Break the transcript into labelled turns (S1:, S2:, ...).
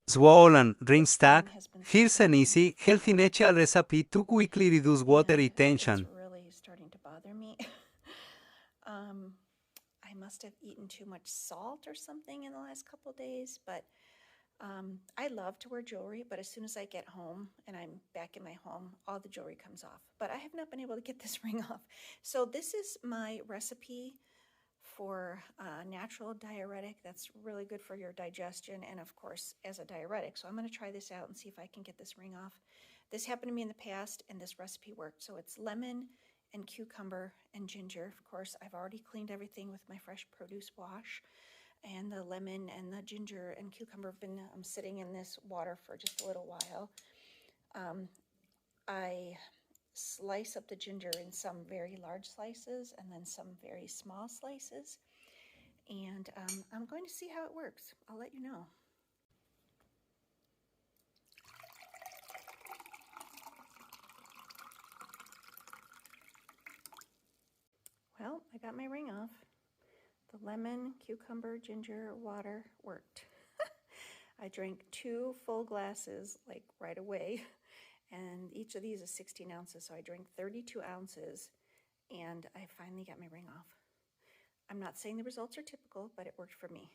S1: Swollen ring
S2: This thing
S1: stack?
S2: has been
S1: Here's an
S2: swelling.
S1: easy, healthy natural recipe to quickly reduce water
S2: And it's
S1: retention.
S2: really starting to bother me. um, I must have eaten too much salt or something in the last couple days, but I love to wear jewelry, but as soon as I get home and I'm back in my home, all the jewelry comes off. But I have not been able to get this ring off. So this is my recipe for natural diuretic that's really good for your digestion and of course as a diuretic. So I'm going to try this out and see if I can get this ring off. This happened to me in the past and this recipe worked. So it's lemon and cucumber and ginger. Of course, I've already cleaned everything with my fresh produce wash, and the lemon and the ginger and cucumber have been sitting in this water for just a little while. I slice up the ginger in some very large slices and then some very small slices, and I'm going to see how it works. I'll let you know. Well, I got my ring off. The lemon, cucumber, ginger water worked. I drank 2 full glasses like right away, and each of these is 16 ounces, so I drank 32 ounces, and I finally got my ring off. I'm not saying the results are typical, but it worked for me.